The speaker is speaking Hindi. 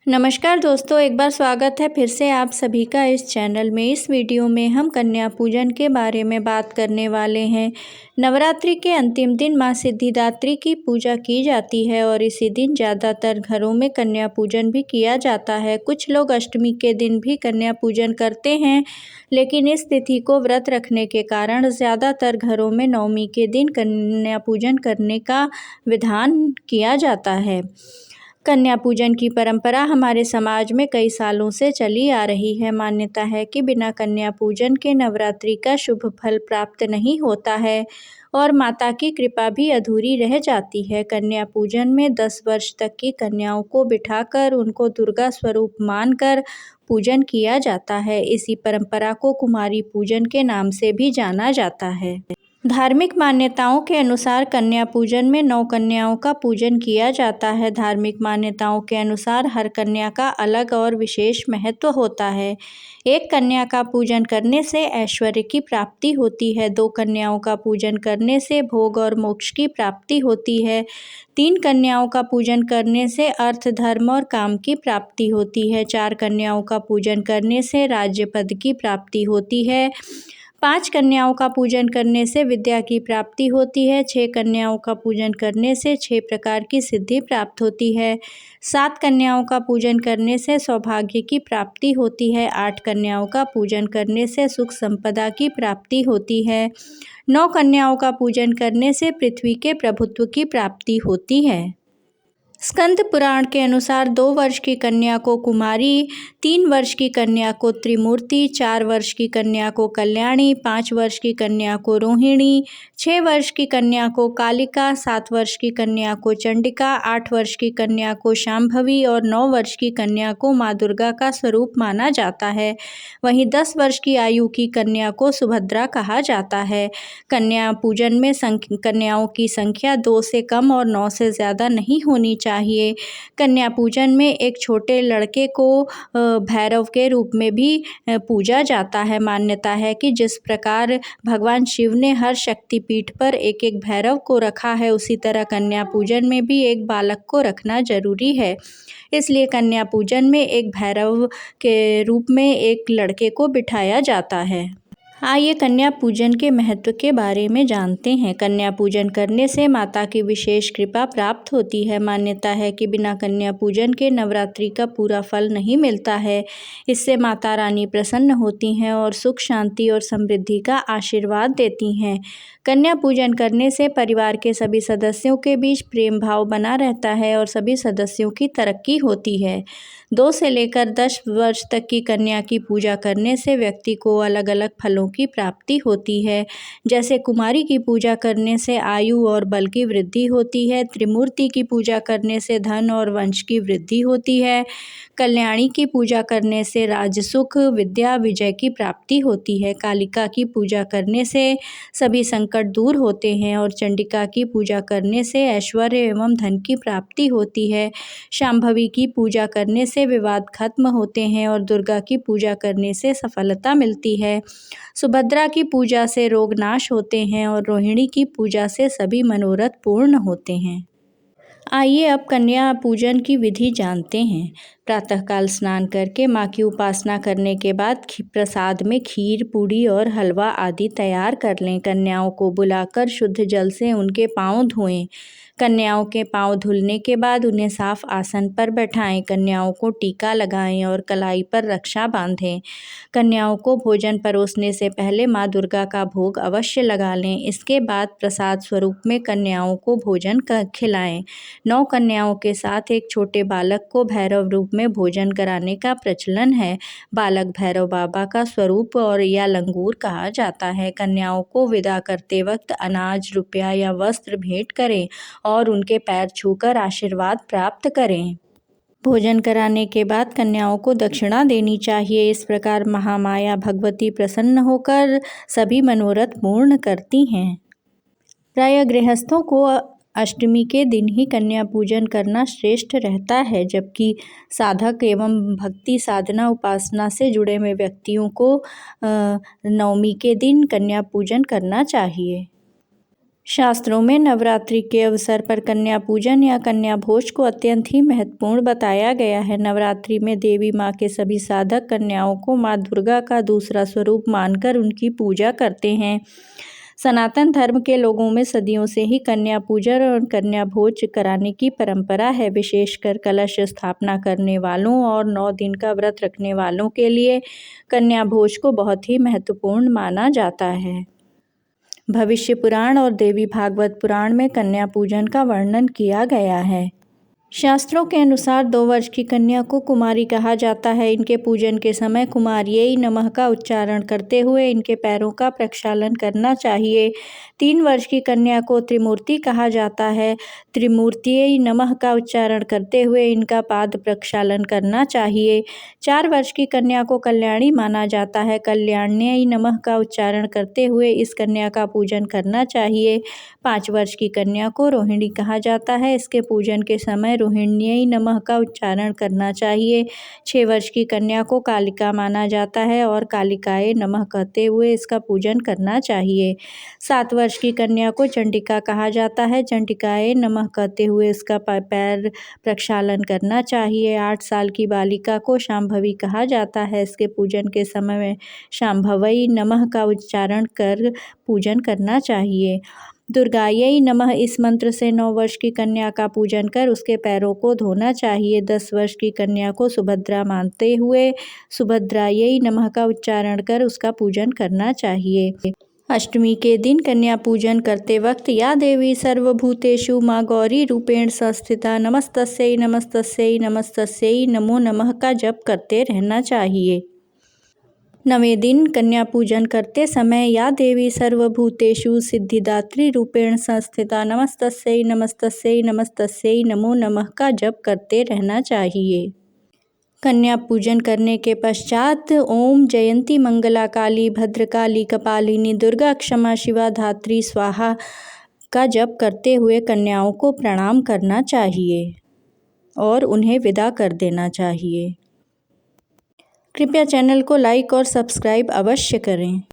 नमस्कार दोस्तों, एक बार स्वागत है फिर से आप सभी का इस चैनल में। इस वीडियो में हम कन्या पूजन के बारे में बात करने वाले हैं। नवरात्रि के अंतिम दिन मां सिद्धिदात्री की पूजा की जाती है और इसी दिन ज़्यादातर घरों में कन्या पूजन भी किया जाता है। कुछ लोग अष्टमी के दिन भी कन्या पूजन करते हैं, लेकिन इस तिथि को व्रत रखने के कारण ज़्यादातर घरों में नवमी के दिन कन्या पूजन करने का विधान किया जाता है। कन्या पूजन की परंपरा हमारे समाज में कई सालों से चली आ रही है। मान्यता है कि बिना कन्या पूजन के नवरात्रि का शुभ फल प्राप्त नहीं होता है और माता की कृपा भी अधूरी रह जाती है। कन्या पूजन में 10 वर्ष तक की कन्याओं को बिठाकर उनको दुर्गा स्वरूप मानकर पूजन किया जाता है। इसी परंपरा को कुमारी पूजन के नाम से भी जाना जाता है। धार्मिक मान्यताओं के अनुसार कन्या पूजन में 9 कन्याओं का पूजन किया जाता है। धार्मिक मान्यताओं के अनुसार हर कन्या का अलग और विशेष महत्व होता है। एक कन्या का पूजन करने से ऐश्वर्य की प्राप्ति होती है, 2 कन्याओं का पूजन करने से भोग और मोक्ष की प्राप्ति होती है, 3 कन्याओं का पूजन करने से अर्थ, धर्म और काम की प्राप्ति होती है, 4 कन्याओं का पूजन करने से राज्य पद की प्राप्ति होती है, 5 कन्याओं का पूजन करने से विद्या की प्राप्ति होती है, 6 कन्याओं का पूजन करने से 6 प्रकार की सिद्धि प्राप्त होती है, 7 कन्याओं का पूजन करने से सौभाग्य की प्राप्ति होती है, 8 कन्याओं का पूजन करने से सुख संपदा की प्राप्ति होती है, 9 कन्याओं का पूजन करने से पृथ्वी के प्रभुत्व की प्राप्ति होती है। स्कंद पुराण के अनुसार 2 वर्ष की कन्या को कुमारी, 3 वर्ष की कन्या को त्रिमूर्ति, 4 वर्ष की कन्या को कल्याणी, 5 वर्ष की कन्या को रोहिणी, 6 वर्ष की कन्या को कालिका, 7 वर्ष की कन्या को चंडिका, 8 वर्ष की कन्या को शांभवी और 9 वर्ष की कन्या को माँ दुर्गा का स्वरूप माना जाता है। वहीं 10 वर्ष की आयु की कन्या को सुभद्रा कहा जाता है। कन्या पूजन में कन्याओं की संख्या 2 से कम और 9 से ज़्यादा नहीं होनी चाहिए। कन्या पूजन में एक छोटे लड़के को भैरव के रूप में भी पूजा जाता है। मान्यता है कि जिस प्रकार भगवान शिव ने हर शक्तिपीठ पर एक एक भैरव को रखा है, उसी तरह कन्या पूजन में भी एक बालक को रखना जरूरी है। इसलिए कन्या पूजन में एक भैरव के रूप में एक लड़के को बिठाया जाता है। आइए कन्या पूजन के महत्व के बारे में जानते हैं। कन्या पूजन करने से माता की विशेष कृपा प्राप्त होती है। मान्यता है कि बिना कन्या पूजन के नवरात्रि का पूरा फल नहीं मिलता है। इससे माता रानी प्रसन्न होती हैं और सुख, शांति और समृद्धि का आशीर्वाद देती हैं। कन्या पूजन करने से परिवार के सभी सदस्यों के बीच प्रेम भाव बना रहता है और सभी सदस्यों की तरक्की होती है। 2 से लेकर 10 वर्ष तक की कन्या की पूजा करने से व्यक्ति को अलग अलग फलों की प्राप्ति होती है। जैसे कुमारी की पूजा करने से आयु और बल की वृद्धि होती है, त्रिमूर्ति की पूजा करने से धन और वंश की वृद्धि होती है, कल्याणी की पूजा करने से राजसुख, विद्या, विजय की प्राप्ति होती है, कालिका की पूजा करने से सभी संकट दूर होते हैं और चंडिका की पूजा करने से ऐश्वर्य एवं धन की प्राप्ति होती है, शांभवी की पूजा करने से विवाद खत्म होते हैं और दुर्गा की पूजा करने से सफलता मिलती है, सुभद्रा की पूजा से रोग नाश होते हैं और रोहिणी की पूजा से सभी मनोरथ पूर्ण होते हैं। आइए अब कन्या पूजन की विधि जानते हैं। प्रातःकाल स्नान करके माँ की उपासना करने के बाद प्रसाद में खीर, पूड़ी और हलवा आदि तैयार कर लें। कन्याओं को बुलाकर शुद्ध जल से उनके पाँव धोएं। कन्याओं के पाँव धुलने के बाद उन्हें साफ आसन पर बैठाएं। कन्याओं को टीका लगाएं और कलाई पर रक्षा बांधें। कन्याओं को भोजन परोसने से पहले माँ दुर्गा का भोग अवश्य लगा लें। इसके बाद प्रसाद स्वरूप में कन्याओं को भोजन खिलाएं। 9 कन्याओं के साथ एक छोटे बालक को भैरव रूप में भोजन कराने का प्रचलन है। बालक भैरव बाबा का स्वरूप और या लंगूर कहा जाता है। कन्याओं को विदा करते वक्त अनाज, रुपया या वस्त्र भेंट करें और उनके पैर छूकर आशीर्वाद प्राप्त करें। भोजन कराने के बाद कन्याओं को दक्षिणा देनी चाहिए। इस प्रकार महामाया भगवती प्रसन्न होकर सभी मनोरथ पूर्ण करती हैं। प्रायः गृहस्थों को अष्टमी के दिन ही कन्या पूजन करना श्रेष्ठ रहता है, जबकि साधक एवं भक्ति साधना उपासना से जुड़े हुए व्यक्तियों को नवमी के दिन कन्या पूजन करना चाहिए। शास्त्रों में नवरात्रि के अवसर पर कन्या पूजन या कन्या भोज को अत्यंत ही महत्वपूर्ण बताया गया है। नवरात्रि में देवी माँ के सभी साधक कन्याओं को माँ दुर्गा का दूसरा स्वरूप मानकर उनकी पूजा करते हैं। सनातन धर्म के लोगों में सदियों से ही कन्या पूजन और कन्या भोज कराने की परंपरा है। विशेषकर कलश स्थापना करने वालों और 9 दिन का व्रत रखने वालों के लिए कन्या भोज को बहुत ही महत्वपूर्ण माना जाता है। भविष्य पुराण और देवी भागवत पुराण में कन्या पूजन का वर्णन किया गया है। शास्त्रों के अनुसार 2 वर्ष की कन्या को कुमारी कहा जाता है। इनके पूजन के समय कुमार्यै नमः का उच्चारण करते हुए इनके पैरों का प्रक्षालन करना चाहिए। 3 वर्ष की कन्या को त्रिमूर्ति कहा जाता है। त्रिमूर्त्यै नमः का उच्चारण करते हुए इनका पाद प्रक्षालन करना चाहिए। 4 वर्ष की कन्या को कल्याणी माना जाता है। कल्याण्यै नमः का उच्चारण करते हुए इस कन्या का पूजन करना चाहिए। 5 वर्ष की कन्या को रोहिणी कहा जाता है। इसके पूजन के समय रोहिण्यै नमः का उच्चारण करना चाहिए। 6 वर्ष की कन्या को कालिका माना जाता है और कालिकाय नमः कहते हुए इसका पूजन करना चाहिए। 7 वर्ष की कन्या को चंडिका कहा जाता है। चंडिकाय नमः कहते हुए इसका पैर प्रक्षालन करना चाहिए। 8 साल की बालिका को शांभवी कहा जाता है। इसके पूजन के समय में शांभवै नमः का उच्चारण कर पूजन करना चाहिए। दुर्गायै नमः इस मंत्र से 9 वर्ष की कन्या का पूजन कर उसके पैरों को धोना चाहिए। 10 वर्ष की कन्या को सुभद्रा मानते हुए सुभद्रायै नमः का उच्चारण कर उसका पूजन करना चाहिए। अष्टमी के दिन कन्या पूजन करते वक्त या देवी सर्वभूतेषु माँ गौरी रूपेण संस्थिता नमस्तस्यै नमस्तस्यै नमस्तस्यै नमो नमः का जप करते रहना चाहिए। 9वें दिन कन्या पूजन करते समय या देवी सर्वभूतेषु सिद्धिदात्री रूपेण संस्थिता नमस्तस्यै नमस्तस्यै नमस्तस्यै नमो नमः का जप करते रहना चाहिए। कन्या पूजन करने के पश्चात ओम जयंती मंगला काली भद्रकाली कपालिनी दुर्गा क्षमा शिवा धात्री स्वाहा का जप करते हुए कन्याओं को प्रणाम करना चाहिए और उन्हें विदा कर देना चाहिए। कृपया चैनल को लाइक और सब्सक्राइब अवश्य करें।